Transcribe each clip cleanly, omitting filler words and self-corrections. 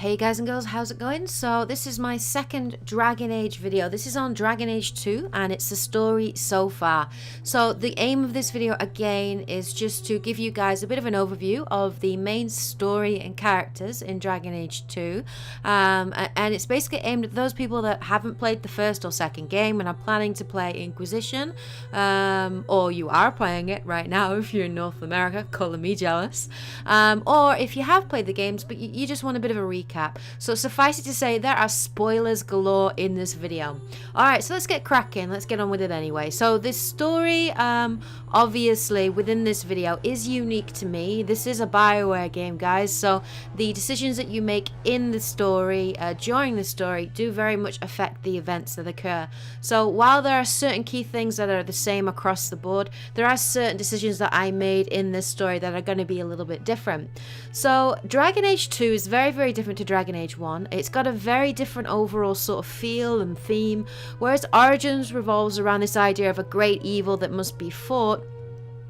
Hey guys and girls, how's it going? So this is my second Dragon Age video. This is on Dragon Age 2 and it's the story so far. So the aim of this video again is just to give you guys a bit of an overview of the main story and characters in Dragon Age 2. And it's basically aimed at those people that haven't played the first or second game and are planning to play Inquisition. Or you are playing it right now if you're in North America, calling me jealous. Or if you have played the games but you just want a bit of a recap. So suffice it to say, there are spoilers galore in this video. Alright, so let's get cracking. Let's get on with it anyway. So this story, obviously, within this video is unique to me. This is a BioWare game, guys. So the decisions that you make in the story, during the story, do very much affect the events that occur. So while there are certain key things that are the same across the board, there are certain decisions that I made in this story that are going to be a little bit different. So Dragon Age 2 is very, very different to Dragon Age 1. It's got a very different overall sort of feel and theme, whereas Origins revolves around this idea of a great evil that must be fought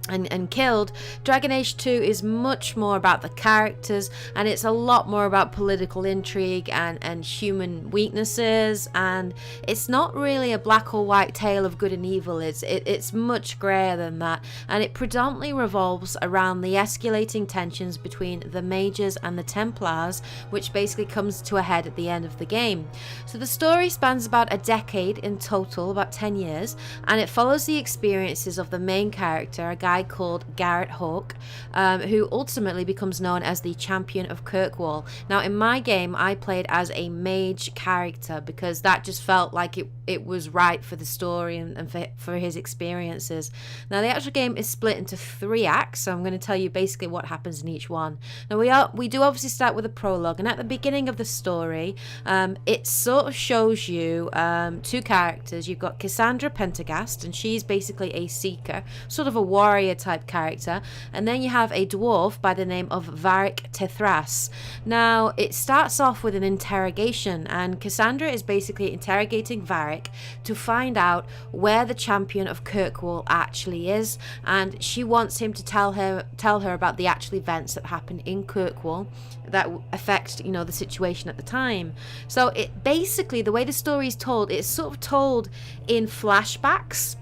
and killed. Dragon Age 2 is much more about the characters, and it's a lot more about political intrigue and human weaknesses, and it's not really a black or white tale of good and evil. It's much grayer than that, and it predominantly revolves around the escalating tensions between the mages and the Templars, which basically comes to a head at the end of the game. So the story spans about a decade in total, about 10 years, and it follows the experiences of the main character, a guy called Garrett Hawke, who ultimately becomes known as the champion of Kirkwall. Now in my game I played as a mage character because that just felt like it was right for the story and for his experiences. Now the actual game is split into 3 acts, so I'm going to tell you basically what happens in each one. Now we do obviously start with a prologue, and at the beginning of the story it sort of shows you 2 characters. You've got Cassandra Pendergast, and she's basically a seeker, sort of a warrior type character, and then you have a dwarf by the name of Varric Tethras. Now it starts off with an interrogation, and Cassandra is basically interrogating Varric to find out where the champion of Kirkwall actually is, and she wants him to tell her about the actual events that happened in Kirkwall that affect, you know, the situation at the time. So it basically, the way the story is told, it's sort of told in flashbacks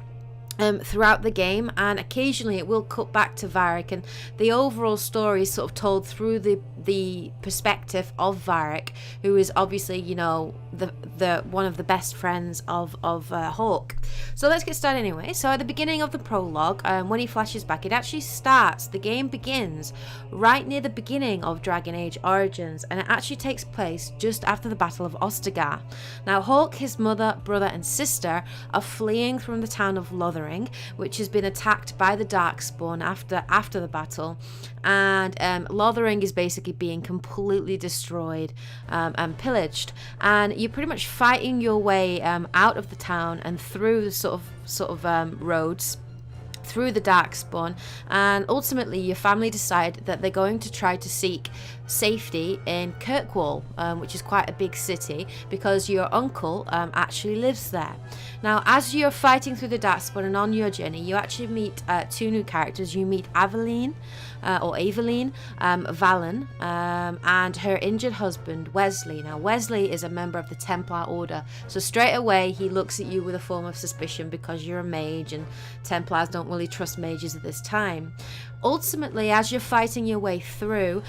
throughout the game, and occasionally it will cut back to Varric, and the overall story is sort of told through the perspective of Varric, who is obviously, you know, the one of the best friends of Hawke. So let's get started anyway. So at the beginning of the prologue, when he flashes back, it actually starts, the game begins right near the beginning of Dragon Age Origins, and it actually takes place just after the Battle of Ostagar. Now Hawke, his mother, brother and sister are fleeing from the town of Lothering, which has been attacked by the Darkspawn after the battle, and Lothering is basically being completely destroyed and pillaged, and you're pretty much fighting your way out of the town and through the sort of roads through the Darkspawn, and ultimately your family decide that they're going to try to seek safety in Kirkwall, which is quite a big city, because your uncle actually lives there. Now as you're fighting through the Darkspawn and on your journey, you actually meet 2 new characters. You meet Aveline, Valen, and her injured husband Wesley. Now Wesley is a member of the Templar Order, so straight away he looks at you with a form of suspicion because you're a mage, and Templars don't really trust mages at this time. Ultimately, as you're fighting your way through,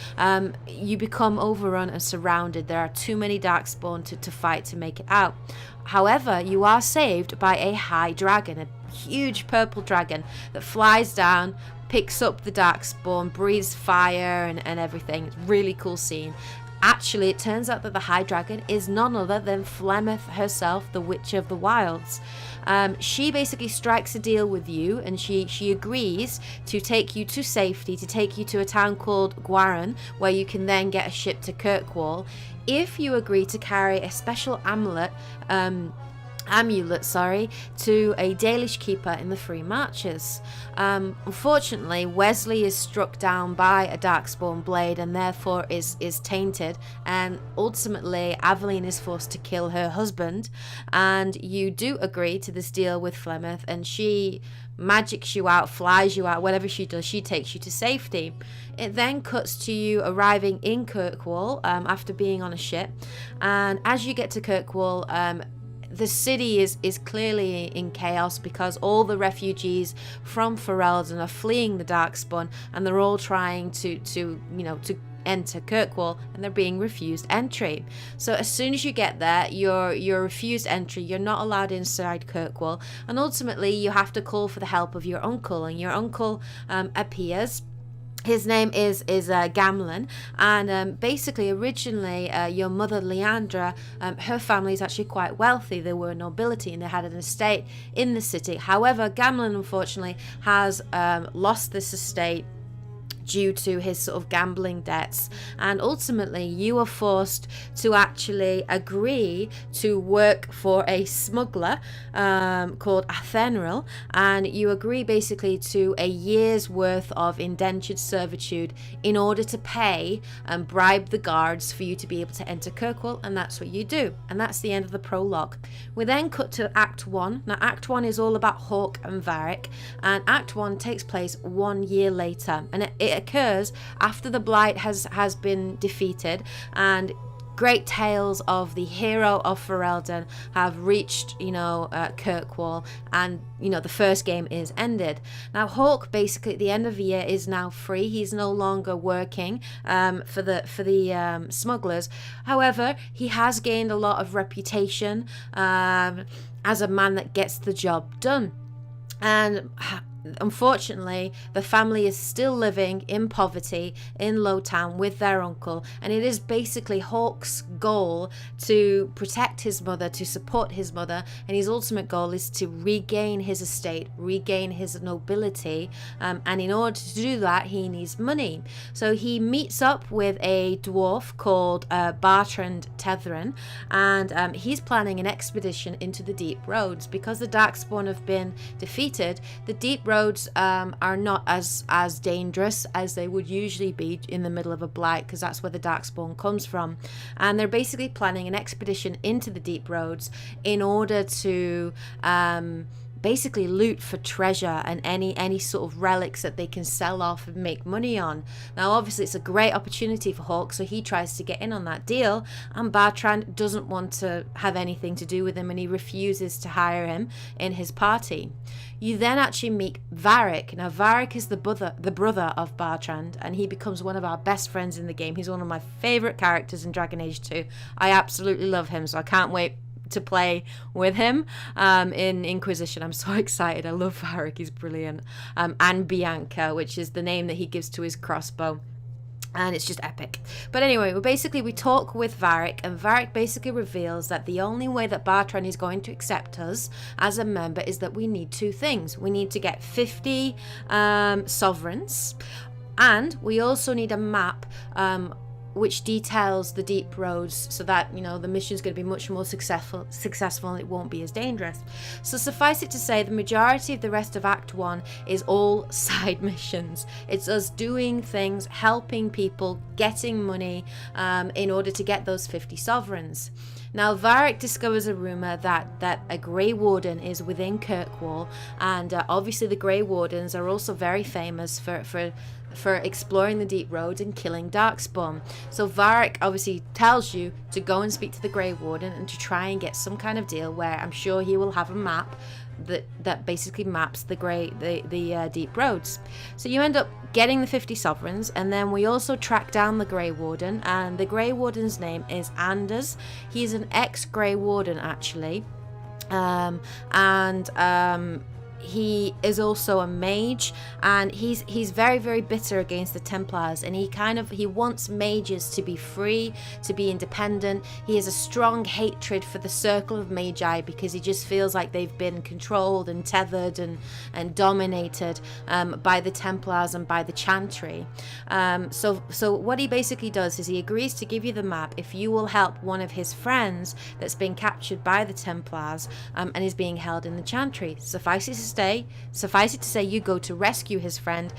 you become overrun and surrounded. There are too many Darkspawn to fight to make it out. However, you are saved by a high dragon, a huge purple dragon that flies down, picks up the Darkspawn, breathes fire and everything. It's a really cool scene. Actually, it turns out that the High Dragon is none other than Flemeth herself, the Witch of the Wilds. She basically strikes a deal with you, and she agrees to take you to safety, to take you to a town called Guaran, where you can then get a ship to Kirkwall, if you agree to carry a special amulet amulet, to a Dalish keeper in the Three Marches. Unfortunately, Wesley is struck down by a Darkspawn blade and therefore is tainted, and ultimately Aveline is forced to kill her husband, and you do agree to this deal with Flemeth, and she magics you out, flies you out, whatever she does, she takes you to safety. It then cuts to you arriving in Kirkwall after being on a ship, and as you get to Kirkwall, the city is clearly in chaos because all the refugees from Ferelden are fleeing the Darkspawn, and they're all trying to enter Kirkwall, and they're being refused entry. So as soon as you get there, you're refused entry. You're not allowed inside Kirkwall, and ultimately you have to call for the help of your uncle, and your uncle appears. His name is Gamlen, and basically originally your mother Leandra, her family is actually quite wealthy. They were nobility and they had an estate in the city. However, Gamlen unfortunately has lost this estate due to his sort of gambling debts, and ultimately you are forced to actually agree to work for a smuggler called Athenril, and you agree basically to a year's worth of indentured servitude in order to pay and bribe the guards for you to be able to enter Kirkwall, and that's what you do, and that's the end of the prologue. We then cut to Act 1. Now Act 1 is all about Hawke and Varric, and Act 1 takes place 1 year later, and it occurs after the Blight has been defeated, and great tales of the hero of Ferelden have reached, Kirkwall, and the first game is ended. Now Hawke basically at the end of the year is now free. He's no longer working for the smugglers. However, he has gained a lot of reputation as a man that gets the job done, and unfortunately the family is still living in poverty in Lowtown with their uncle, and it is basically Hawke's goal to protect his mother, to support his mother, and his ultimate goal is to regain his estate, regain his nobility, and in order to do that he needs money. So he meets up with a dwarf called Bartrand Tethrin, and he's planning an expedition into the Deep Roads. Because the Darkspawn have been defeated, the Deep Roads are not as dangerous as they would usually be in the middle of a blight, because that's where the Darkspawn comes from, and they're basically planning an expedition into the Deep Roads in order to basically loot for treasure and any sort of relics that they can sell off and make money on. Now obviously it's a great opportunity for Hawke, so he tries to get in on that deal, and Bartrand doesn't want to have anything to do with him, and he refuses to hire him in his party. You then actually meet Varric. Now Varric is the brother of Bartrand, and he becomes one of our best friends in the game. He's one of my favourite characters in Dragon Age 2. I absolutely love him, so I can't wait to play with him in Inquisition. I'm so excited. I love Varric, he's brilliant. And Bianca, which is the name that he gives to his crossbow, and it's just epic. But anyway, we talk with Varric, and Varric basically reveals that the only way that Bartrand is going to accept us as a member is that we need two things. We need to get 50 sovereigns, and we also need a map which details the Deep Roads, so that the mission is going to be much more successful and it won't be as dangerous. So suffice it to say, the majority of the rest of Act 1 is all side missions. It's us doing things, helping people, getting money in order to get those 50 sovereigns. Now Varric discovers a rumour that a Grey Warden is within Kirkwall, and obviously the Grey Wardens are also very famous for exploring the Deep Roads and killing Darkspawn. So Varric obviously tells you to go and speak to the Grey Warden and to try and get some kind of deal where I'm sure he will have a map that basically maps the Deep Roads. So you end up getting the 50 sovereigns, and then we also track down the Grey Warden, and the Grey Warden's name is Anders. He's an ex-Grey Warden actually, and he is also a mage, and he's very, very bitter against the Templars, and he wants mages to be free, to be independent. He has a strong hatred for the circle of magi because he just feels like they've been controlled and tethered and dominated by the Templars and by the Chantry. So what he basically does is he agrees to give you the map if you will help one of his friends that's been captured by the Templars and is being held in the Chantry. Suffice it to say, you go to rescue his friend.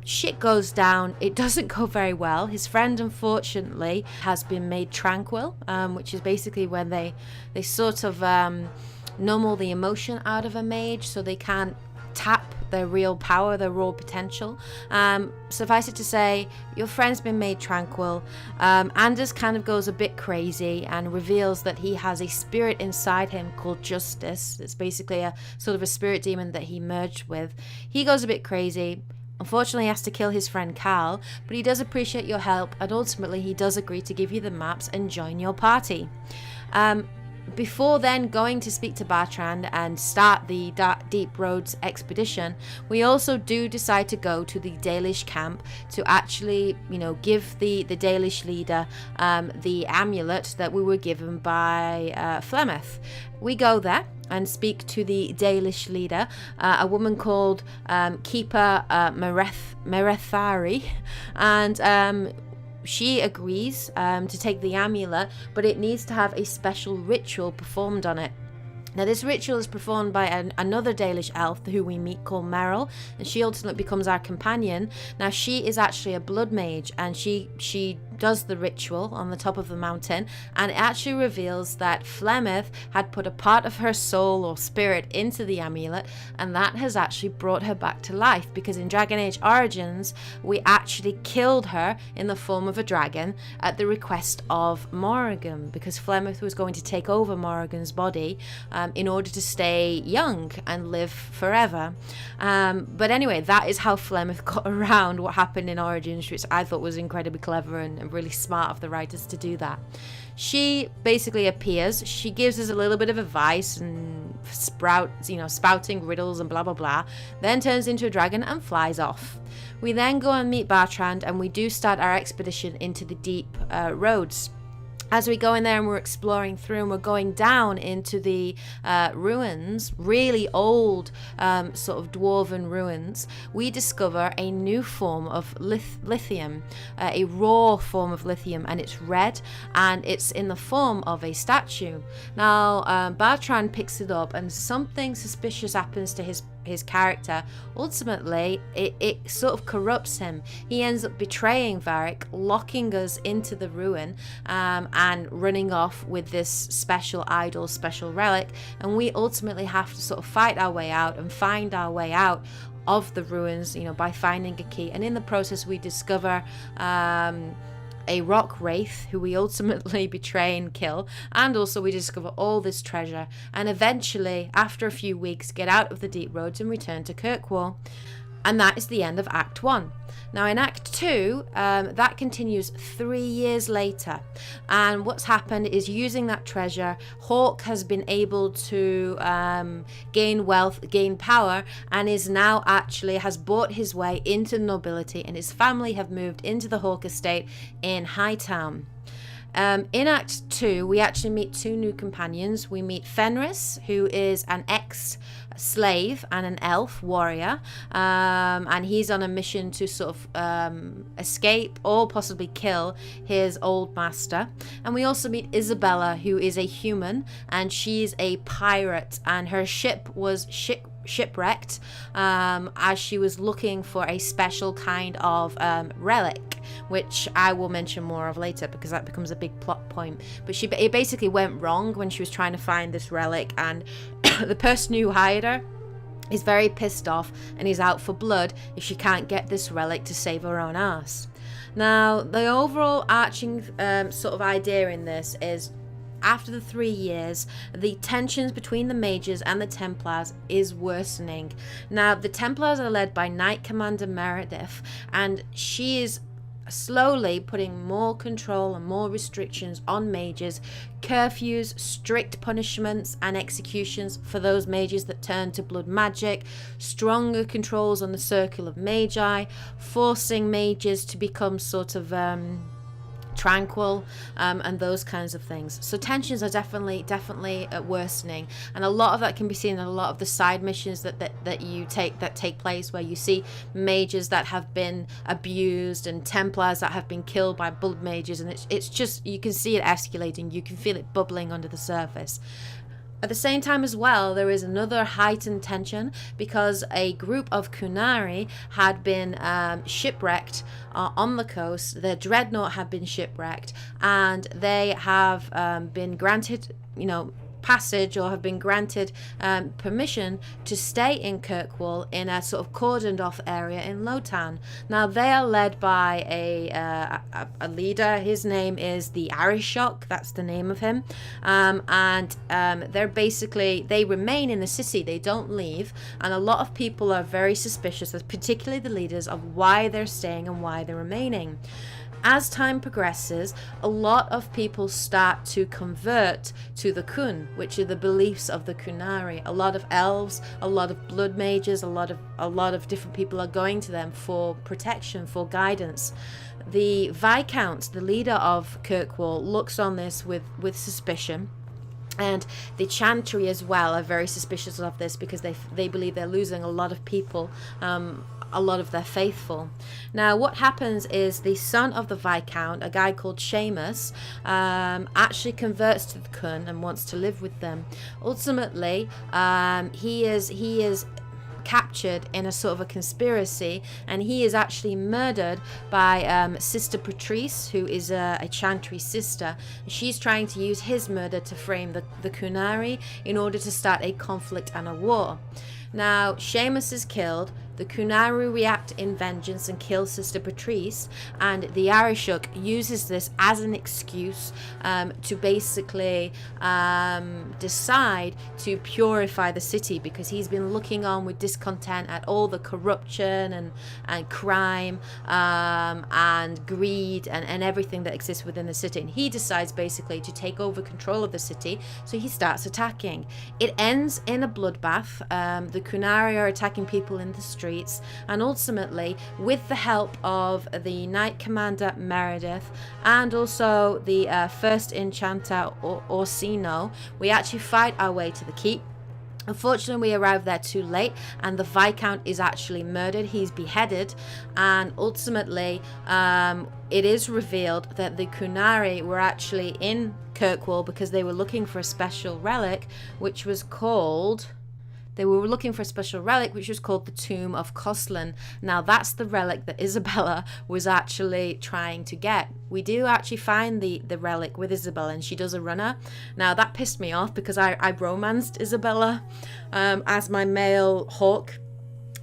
Shit goes down. It doesn't go very well. His friend, unfortunately, has been made tranquil, which is basically when they sort of numb all the emotion out of a mage, so they can't tap their real power, their raw potential. Suffice it to say, your friend's been made tranquil. Anders kind of goes a bit crazy and reveals that he has a spirit inside him called Justice. It's basically a sort of a spirit demon that he merged with. He goes a bit crazy. Unfortunately, he has to kill his friend Carl, but he does appreciate your help, and ultimately he does agree to give you the maps and join your party. Before then going to speak to Bertrand and start the Deep Roads expedition, we also do decide to go to the Dalish camp to actually, give the Dalish leader the amulet that we were given by Flemeth. We go there and speak to the Dalish leader, a woman called Keeper Merethari, and she agrees to take the amulet, but it needs to have a special ritual performed on it. Now, this ritual is performed by another Dalish elf who we meet called Meryl, and she ultimately becomes our companion. Now, she is actually a blood mage, and she does the ritual on the top of the mountain, and it actually reveals that Flemeth had put a part of her soul or spirit into the amulet, and that has actually brought her back to life, because in Dragon Age Origins we actually killed her in the form of a dragon at the request of Morrigan, because Flemeth was going to take over Morrigan's body in order to stay young and live forever. But anyway, that is how Flemeth got around what happened in Origins, which I thought was incredibly clever and really smart of the writers to do that. She basically appears, she gives us a little bit of advice and spouting riddles and blah blah blah, then turns into a dragon and flies off. We then go and meet Bertrand, and we do start our expedition into the Deep Roads. As we go in there and we're exploring through, and we're going down into the ruins, really old sort of dwarven ruins, we discover a new form of lithium, a raw form of lithium, and it's red, and it's in the form of a statue. Now, Bertrand picks it up, and something suspicious happens to his character. Ultimately, it sort of corrupts him. He ends up betraying Varric, locking us into the ruin, and running off with this special idol, special relic, and we ultimately have to sort of fight our way out and find our way out of the ruins, by finding a key. And in the process, we discover a rock wraith who we ultimately betray and kill, and also we discover all this treasure, and eventually, after a few weeks, get out of the Deep Roads and return to Kirkwall. And that is the end of Act 1. Now in Act 2, that continues 3 years later, and what's happened is, using that treasure, Hawke has been able to gain wealth, gain power, and is now actually has bought his way into nobility, and his family have moved into the Hawke estate in Hightown. In Act 2, we actually meet 2 new companions. We meet Fenris, who is an ex-slave and an elf warrior, and he's on a mission to sort of escape or possibly kill his old master. And we also meet Isabella, who is a human, and she's a pirate, and her ship was shipwrecked as she was looking for a special kind of relic, which I will mention more of later because that becomes a big plot point. But it basically went wrong when she was trying to find this relic, and the person who hired her is very pissed off and is out for blood if she can't get this relic to save her own ass. Now, the overall arching sort of idea in this is, after the 3 years, the tensions between the mages and the Templars is worsening. Now, the Templars are led by Knight Commander Meredith, and she is slowly putting more control and more restrictions on mages, curfews, strict punishments and executions for those mages that turn to blood magic, stronger controls on the circle of magi, forcing mages to become sort of tranquil, and those kinds of things. So tensions are definitely worsening, and a lot of that can be seen in a lot of the side missions that take place, where you see mages that have been abused and Templars that have been killed by blood mages, and it's just, you can see it escalating, you can feel it bubbling under the surface. At the same time as well, there is another heightened tension because a group of Kunari had been shipwrecked on the coast. Their dreadnought had been shipwrecked, and they have been granted, passage, or have been granted permission to stay in Kirkwall in a sort of cordoned off area in Lotan. Now they are led by a leader. His name is the Arishok, that's the name of him, and they remain in the city, they don't leave, and a lot of people are very suspicious, particularly the leaders, of why they're staying and why they're remaining. As time progresses, a lot of people start to convert to the Kun, which are the beliefs of the Kunari. A lot of elves, a lot of blood mages, a lot of different people are going to them for protection, for guidance. The Viscount, the leader of Kirkwall, looks on this with suspicion. And the Chantry as well are very suspicious of this because they believe they're losing a lot of people, a lot of their faithful. Now what happens is the son of the Viscount, a guy called Seamus, actually converts to the Kun and wants to live with them. Ultimately, he is captured in a sort of a conspiracy, and he is actually murdered by Sister Patrice, who is a Chantry sister. She's trying to use his murder to frame the Kunari in order to start a conflict and a war. Now Seamus is killed, the Kunari react in vengeance and kill Sister Patrice, and the Arishok uses this as an excuse to basically decide to purify the city, because he's been looking on with discontent at all the corruption and crime and greed and everything that exists within the city, and he decides basically to take over control of the city, so he starts attacking. It ends in a bloodbath. The Kunari are attacking people in the streets, and ultimately, with the help of the Knight Commander Meredith and also the first enchanter Orsino, we actually fight our way to the keep. Unfortunately, we arrive there too late, and the Viscount is actually murdered. He's beheaded, and ultimately it is revealed that the Kunari were actually in Kirkwall because they were looking for a special relic, which was called... They were looking for a special relic which was called the Tomb of Coslan. Now that's the relic that Isabella was actually trying to get. We do actually find the relic with Isabella, and she does a runner. Now that pissed me off because I romanced Isabella as my male hawk.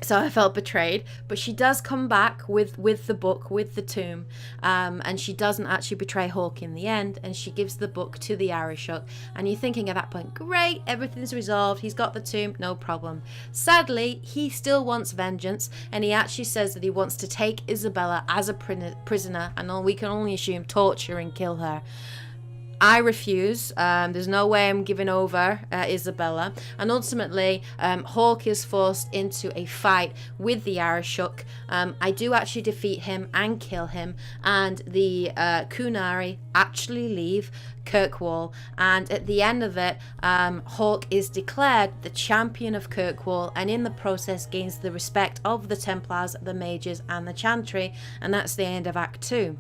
So I felt betrayed, but she does come back with the book, with the tomb, and she doesn't actually betray Hawk in the end, and she gives the book to the Arishok, and you're thinking at that point, great, everything's resolved, he's got the tomb, no problem. Sadly, he still wants vengeance, and he actually says that he wants to take Isabella as a prisoner, and we can only assume torture and kill her. I refuse. There's no way I'm giving over Isabella. And ultimately, Hawk is forced into a fight with the Arishok. I do actually defeat him and kill him. And the Kunari actually leave Kirkwall. And at the end of it, Hawk is declared the champion of Kirkwall, and in the process gains the respect of the Templars, the Mages, and the Chantry. And that's the end of Act 2.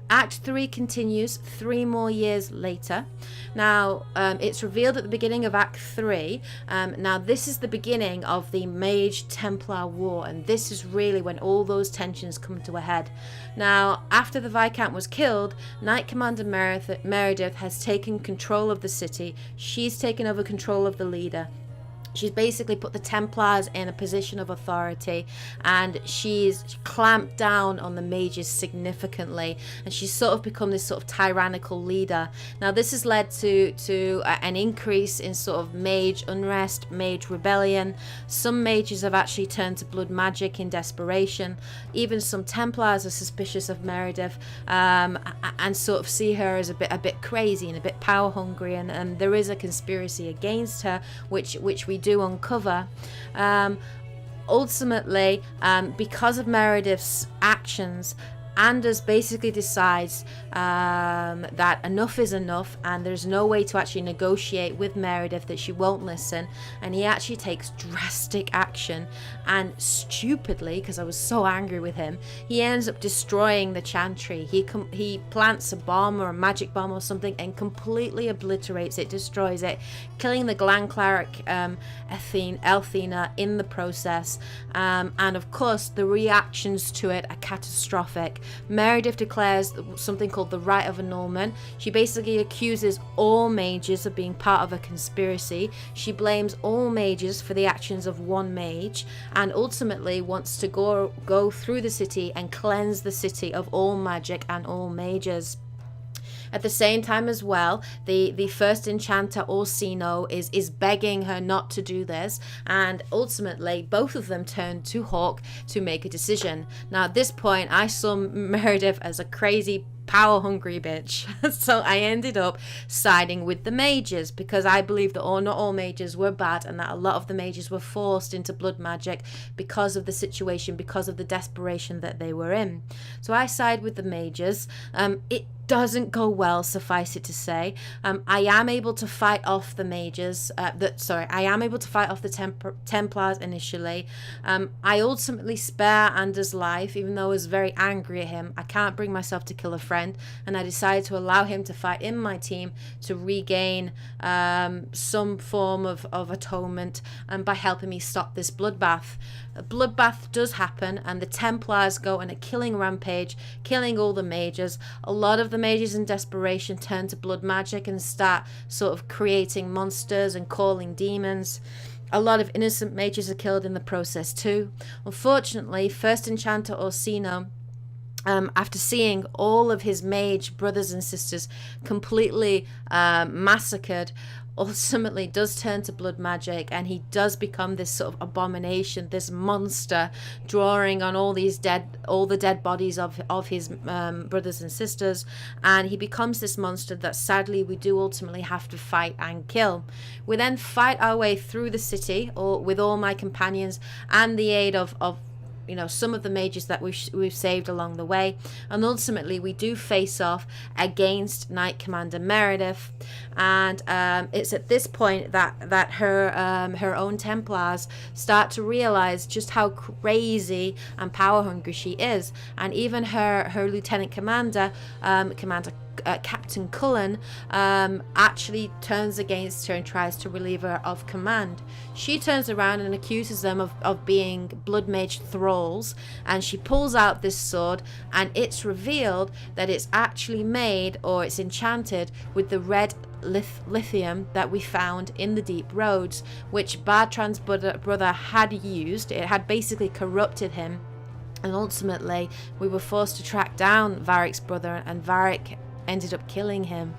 Act 3 continues 3 more years later. Now, it's revealed at the beginning of Act 3. Now, this is the beginning of the Mage-Templar War, and this is really when all those tensions come to a head. Now, after the Viscount was killed, Knight Commander Meredith has taken control of the city. She's taken over control of the leader. She's basically put the Templars in a position of authority, and she's clamped down on the mages significantly, and she's sort of become this sort of tyrannical leader. Now this has led to an increase in sort of mage unrest, mage rebellion. Some mages have actually turned to blood magic in desperation. Even some Templars are suspicious of Meredith, and sort of see her as a bit crazy and a bit power hungry, and there is a conspiracy against her, which we do uncover. Ultimately, because of Meredith's actions, Anders basically decides that enough is enough, and there's no way to actually negotiate with Meredith, that she won't listen, and he actually takes drastic action, and stupidly, because I was so angry with him, he ends up destroying the chantry. He plants a bomb or a magic bomb or something and completely obliterates it, destroys it, killing the Glan cleric Elthina in the process, and of course the reactions to it are catastrophic. Meredith declares something called the right of annulment. She basically accuses all mages of being part of a conspiracy. She blames all mages for the actions of one mage, and ultimately wants to go through the city and cleanse the city of all magic and all mages. At the same time as well, the first enchanter, Orsino, is begging her not to do this, and ultimately both of them turn to Hawk to make a decision. Now at this point I saw Meredith as a crazy power hungry bitch, so I ended up siding with the mages, because I believe that not all mages were bad, and that a lot of the mages were forced into blood magic because of the situation, because of the desperation that they were in. So I side with the mages. It doesn't go well, suffice it to say. I am able to fight off the mages. I am able to fight off the Templars initially. I ultimately spare Anders' life, even though I was very angry at him. I can't bring myself to kill a friend, and I decided to allow him to fight in my team to regain some form of atonement, by helping me stop this bloodbath. A bloodbath does happen, and the Templars go on a killing rampage, killing all the mages. A lot of the mages in desperation turn to blood magic and start sort of creating monsters and calling demons. A lot of innocent mages are killed in the process too. Unfortunately, first enchanter Orsino, after seeing all of his mage brothers and sisters completely massacred, ultimately does turn to blood magic, and he does become this sort of abomination, this monster, drawing on all the dead bodies of his brothers and sisters, and he becomes this monster that sadly we do ultimately have to fight and kill. We then fight our way through the city, or with all my companions and the aid of some of the mages that we've saved along the way, and ultimately we do face off against Knight Commander Meredith, and it's at this point that her own Templars start to realize just how crazy and power hungry she is, and even her lieutenant commander, Captain Cullen, actually turns against her and tries to relieve her of command. She turns around and accuses them of being blood mage thralls, and she pulls out this sword, and it's revealed that it's actually made, or it's enchanted with the red lithium that we found in the deep roads, which Bartrand's brother had used. It had basically corrupted him, and ultimately we were forced to track down Varric's brother, and Varric ended up killing him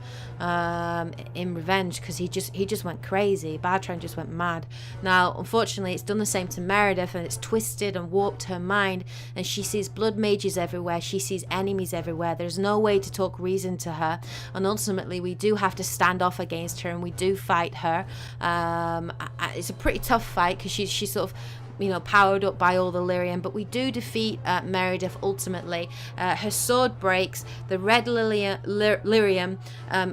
in revenge, because he just went crazy. Bartrand just went mad. Now unfortunately it's done the same to Meredith, and it's twisted and warped her mind, and she sees blood mages everywhere, she sees enemies everywhere. There's no way to talk reason to her, and ultimately we do have to stand off against her, and we do fight her. It's a pretty tough fight, because she's sort of powered up by all the lyrium, but we do defeat Meredith ultimately. Her sword breaks, the red lyrium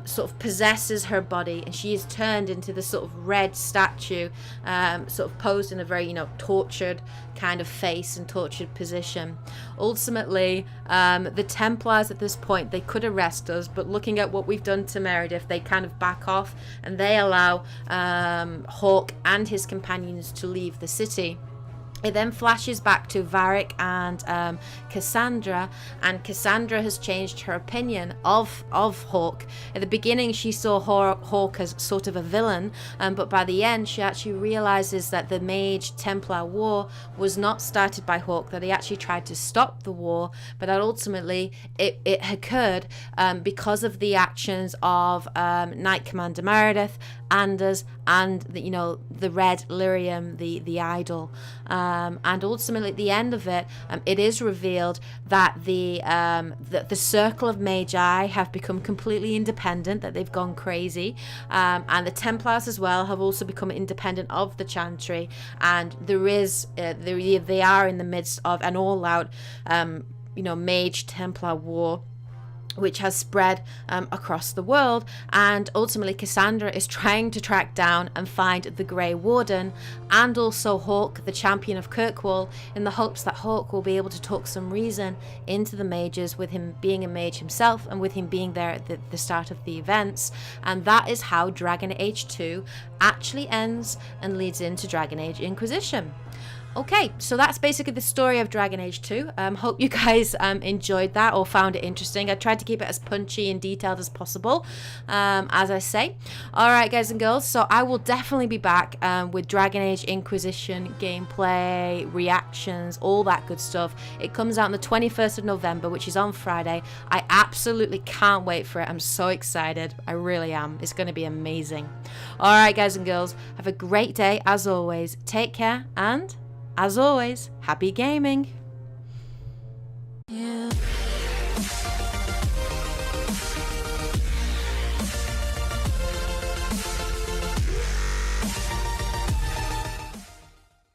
sort of possesses her body, and she is turned into the sort of red statue, sort of posed in a very tortured kind of face and tortured position. Ultimately, the Templars at this point, they could arrest us, but looking at what we've done to Meredith, they kind of back off, and they allow Hawk and his companions to leave the city. It then flashes back to Varric and Cassandra, and Cassandra has changed her opinion of Hawke. At the beginning, she saw Hawke as sort of a villain, but by the end, she actually realizes that the Mage Templar War was not started by Hawke, that he actually tried to stop the war, but that ultimately it occurred because of the actions of Knight Commander Meredith, Anders, and the Red Lyrium, the idol. And ultimately at the end of it, it is revealed that the circle of Magi have become completely independent, that they've gone crazy, and the Templars as well have also become independent of the Chantry, and they are in the midst of an all-out Mage Templar war, which has spread across the world. And ultimately Cassandra is trying to track down and find the Grey Warden, and also Hawke, the champion of Kirkwall, in the hopes that Hawke will be able to talk some reason into the mages, with him being a mage himself and with him being there at the start of the events. And that is how Dragon Age 2 actually ends and leads into Dragon Age Inquisition. Okay, so that's basically the story of Dragon Age 2. Hope you guys enjoyed that or found it interesting. I tried to keep it as punchy and detailed as possible, as I say. Alright guys and girls, so I will definitely be back with Dragon Age Inquisition gameplay, reactions, all that good stuff. It comes out on the 21st of November, which is on Friday. I absolutely can't wait for it. I'm so excited. I really am. It's going to be amazing. Alright guys and girls, have a great day as always. Take care, and as always, happy gaming!